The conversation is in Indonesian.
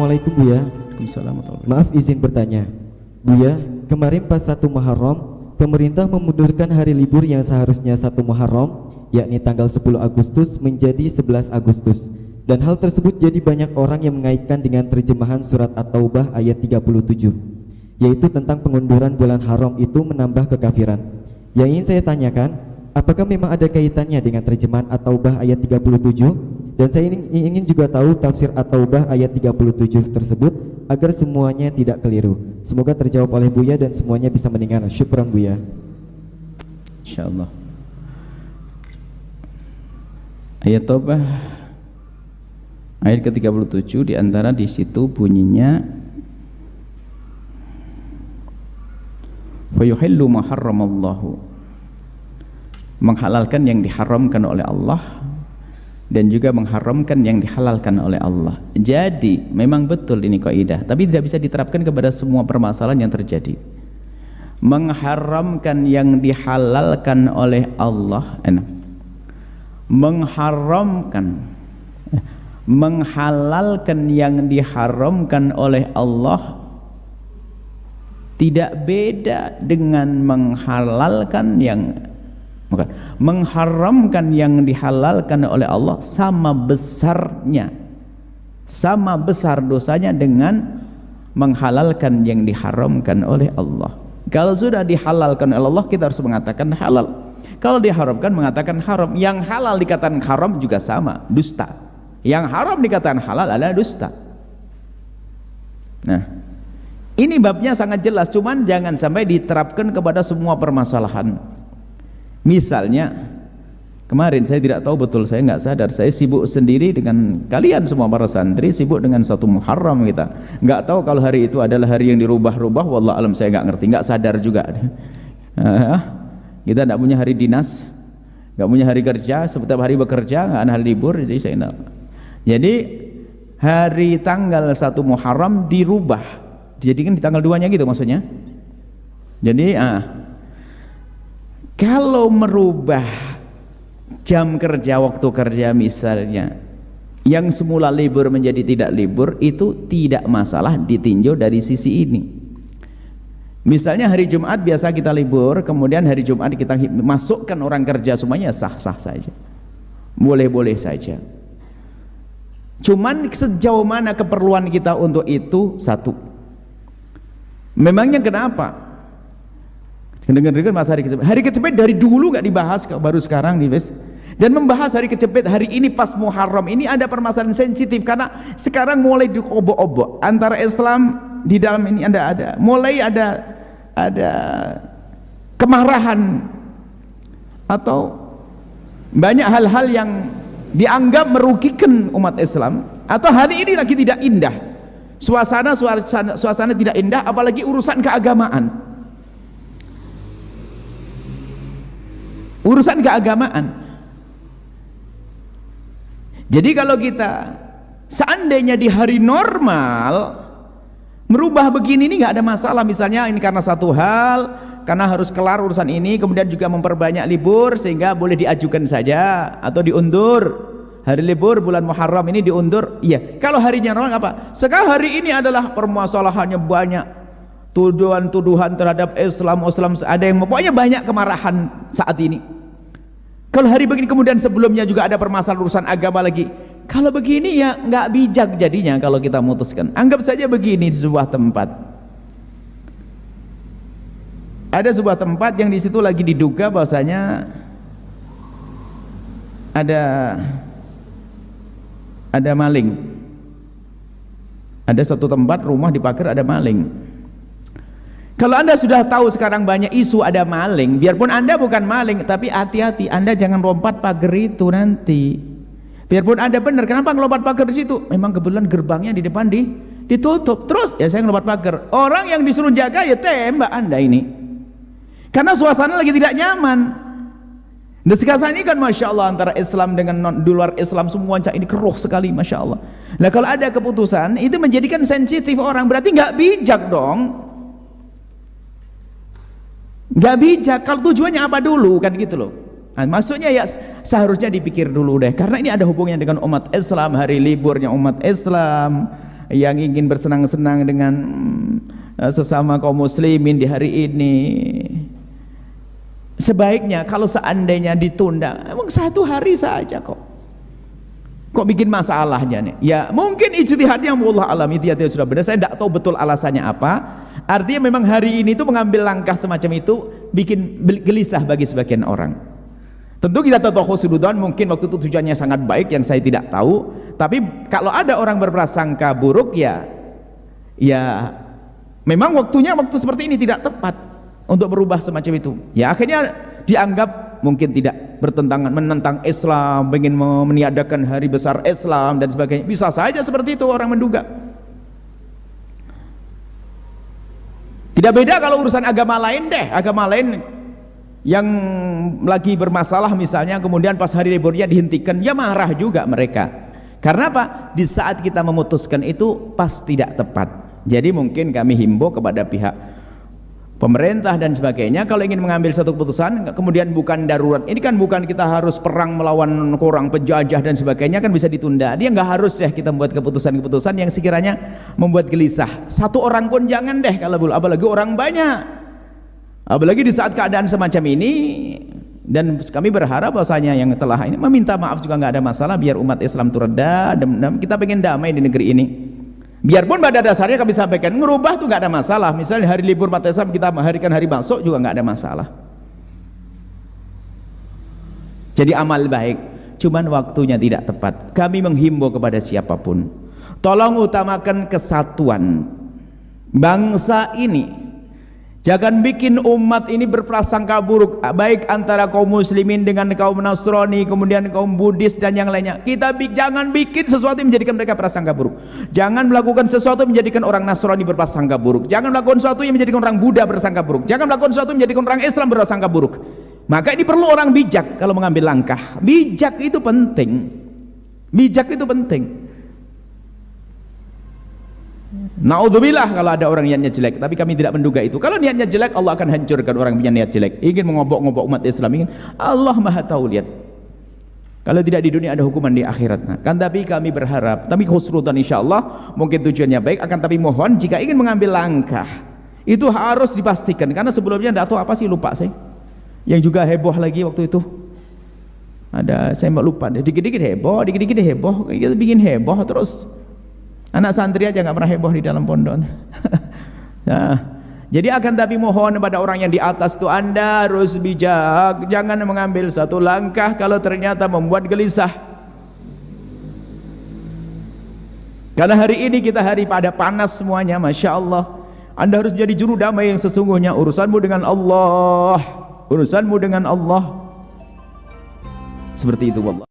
Assalamualaikum Buya. Waalaikumsalam. Maaf izin bertanya, Buya, kemarin pas 1 Muharram, pemerintah memundurkan hari libur yang seharusnya 1 Muharram, yakni tanggal 10 Agustus menjadi 11 Agustus. Dan hal tersebut jadi banyak orang yang mengaitkan dengan terjemahan surat At-Taubah ayat 37, yaitu tentang pengunduran bulan haram itu menambah kekafiran. Yang ingin saya tanyakan, apakah memang ada kaitannya dengan terjemahan At-Taubah ayat 37? Dan saya ingin juga tahu tafsir At-Taubah ayat 37 tersebut agar semuanya tidak keliru. Semoga terjawab oleh Buya dan semuanya bisa mendengar. Syukran Buya. Insyaallah. Ayat Taubah ayat ke-37 diantara di situ bunyinya fayuhillu ma harramallahu, menghalalkan yang diharamkan oleh Allah dan juga mengharamkan yang dihalalkan oleh Allah. Jadi memang betul ini kaidah, tapi tidak bisa diterapkan kepada semua permasalahan yang terjadi. Mengharamkan yang dihalalkan oleh Allah, menghalalkan yang diharamkan oleh Allah tidak beda dengan menghalalkan yang mengharamkan yang dihalalkan oleh Allah. Sama besarnya, sama besar dosanya dengan menghalalkan yang diharamkan oleh Allah. Kalau sudah dihalalkan oleh Allah, kita harus mengatakan halal. Kalau diharamkan, mengatakan haram. Yang halal dikatakan haram juga sama, dusta. Yang haram dikatakan halal adalah dusta. Nah, ini babnya sangat jelas, cuman jangan sampai diterapkan kepada semua permasalahan. Misalnya kemarin saya tidak tahu betul, saya nggak sadar, saya sibuk sendiri dengan kalian semua para santri, sibuk dengan 1 Muharram. Kita nggak tahu kalau hari itu adalah hari yang dirubah-rubah, wallah alam, saya nggak ngerti, nggak sadar juga. Kita nggak punya hari dinas, nggak punya hari kerja, setiap hari bekerja, nggak ada hari libur, jadi saya nggak. Jadi hari tanggal 1 Muharram dirubah, dijadikan di tanggal 2-nya gitu maksudnya. Jadi kalau merubah jam kerja, waktu kerja misalnya, yang semula libur menjadi tidak libur, itu tidak masalah ditinjau dari sisi ini. Misalnya hari Jumat biasa kita libur, kemudian hari Jumat kita masukkan orang kerja semuanya, sah-sah saja, boleh-boleh saja. Cuman sejauh mana keperluan kita untuk itu? Satu, memangnya kenapa? Dengar-dengar masa hari kecepet dari dulu nggak dibahas, baru sekarang dibahas. Dan membahas hari kecepet hari ini pas Muharram ini ada permasalahan sensitif, karena sekarang mulai diobok-obok antara Islam di dalam ini ada mulai ada kemarahan atau banyak hal-hal yang dianggap merugikan umat Islam, atau hari ini lagi tidak indah, suasana tidak indah, apalagi urusan keagamaan. Urusan keagamaan. Jadi kalau kita seandainya di hari normal merubah begini, ini nggak ada masalah. Misalnya ini karena satu hal, karena harus kelar urusan ini, kemudian juga memperbanyak libur sehingga boleh diajukan saja atau diundur. Hari libur bulan Muharram ini diundur. Iya. Kalau harinya normal apa? Sekarang hari ini adalah permasalahannya banyak, tuduhan-tuduhan terhadap Islam, ada yang pokoknya banyak kemarahan saat ini. Kalau hari begini, kemudian sebelumnya juga ada permasalahan urusan agama lagi. Kalau begini ya nggak bijak jadinya kalau kita memutuskan. Anggap saja begini, di sebuah tempat ada sebuah tempat yang di situ lagi diduga bahwasanya ada maling. Ada satu tempat rumah dipagar ada maling. Kalau Anda sudah tahu sekarang banyak isu ada maling, biarpun Anda bukan maling, tapi hati-hati, Anda jangan lompat pagar itu nanti. Biarpun Anda benar, kenapa ngelompat pagar di situ? Memang kebetulan gerbangnya di depan ditutup. Terus ya saya ngelompat pagar. Orang yang disuruh jaga ya tembak Anda ini. Karena suasana lagi tidak nyaman. Dan sekarang ini kan Masya Allah antara Islam dengan di luar Islam semua ini keruh sekali, Masya Allah. Nah kalau ada keputusan itu menjadikan sensitif orang, berarti nggak bijak dong. Nggak bijak. Kalau tujuannya apa dulu kan gitu loh. Nah, maksudnya ya seharusnya dipikir dulu deh, karena ini ada hubungannya dengan umat Islam, hari liburnya umat Islam, yang ingin bersenang-senang dengan sesama kaum muslimin di hari ini, sebaiknya kalau seandainya ditunda, emang 1 hari saja kok bikin masalahnya nih. Ya mungkin ijtihad yang Allah alam itu sudah benar, saya tidak tahu betul alasannya apa. Artinya memang hari ini itu mengambil langkah semacam itu bikin gelisah bagi sebagian orang. Tentu kita tahu khusnudzon mungkin waktu itu tujuannya sangat baik yang saya tidak tahu, tapi kalau ada orang berprasangka buruk ya memang waktu seperti ini tidak tepat untuk berubah semacam itu. Ya akhirnya dianggap mungkin tidak bertentangan, menentang Islam, ingin meniadakan hari besar Islam dan sebagainya. Bisa saja seperti itu orang menduga. Tidak beda kalau urusan agama lain deh, agama lain yang lagi bermasalah misalnya, kemudian pas hari liburnya dihentikan, ya marah juga mereka. Karena apa? Di saat kita memutuskan itu pas tidak tepat. Jadi mungkin kami himbau kepada pihak pemerintah dan sebagainya, kalau ingin mengambil satu keputusan kemudian bukan darurat, ini kan bukan kita harus perang melawan orang penjajah dan sebagainya, kan bisa ditunda. Dia nggak harus deh kita membuat keputusan-keputusan yang sekiranya membuat gelisah. 1 orang pun jangan deh, kalau apalagi orang banyak, apalagi di saat keadaan semacam ini. Dan kami berharap bahwasanya yang telah ini meminta maaf juga nggak ada masalah, biar umat Islam itu reda. Kita pengen damai di negeri ini. Biarpun pada dasarnya kami sampaikan ngerubah tuh nggak ada masalah. Misalnya hari libur umat Islam kita mengharikan hari besok juga nggak ada masalah. Jadi amal baik, cuman waktunya tidak tepat. Kami menghimbau kepada siapapun, tolong utamakan kesatuan bangsa ini. Jangan bikin umat ini berprasangka buruk, baik antara kaum muslimin dengan kaum Nasrani, kemudian kaum Buddhis dan yang lainnya. Jangan bikin sesuatu yang menjadikan mereka prasangka buruk. Jangan melakukan sesuatu yang menjadikan orang Nasrani berprasangka buruk. Jangan melakukan sesuatu yang menjadikan orang Buddha berprasangka buruk. Jangan melakukan sesuatu yang menjadikan orang Islam berprasangka buruk. Maka ini perlu orang bijak kalau mengambil langkah. Bijak itu penting. Bijak itu penting. Naudzubillah kalau ada orang niatnya jelek, tapi kami tidak menduga itu. Kalau niatnya jelek, Allah akan hancurkan orang punya niat jelek. Ingin mengobok-ngobok umat Islam, ingin, Allah Maha tahu. Lihat, kalau tidak di dunia ada hukuman di akhirat. Nah, kan tapi kami berharap, tapi khusnudzon insyaallah mungkin tujuannya baik, akan tapi mohon jika ingin mengambil langkah itu harus dipastikan, karena sebelumnya tidak tahu apa sih, lupa saya. Yang juga heboh lagi waktu itu ada, saya lupa, dikit-dikit heboh, kita bikin heboh terus. Anak santri aja nggak pernah heboh di dalam pondok. Nah, jadi akan tapi mohon kepada orang yang di atas itu, Anda harus bijak, jangan mengambil satu langkah kalau ternyata membuat gelisah. Karena hari ini kita hari pada panas semuanya, Masya Allah. Anda harus jadi juru damai yang sesungguhnya. Urusanmu dengan Allah, urusanmu dengan Allah. Seperti itu, wallah.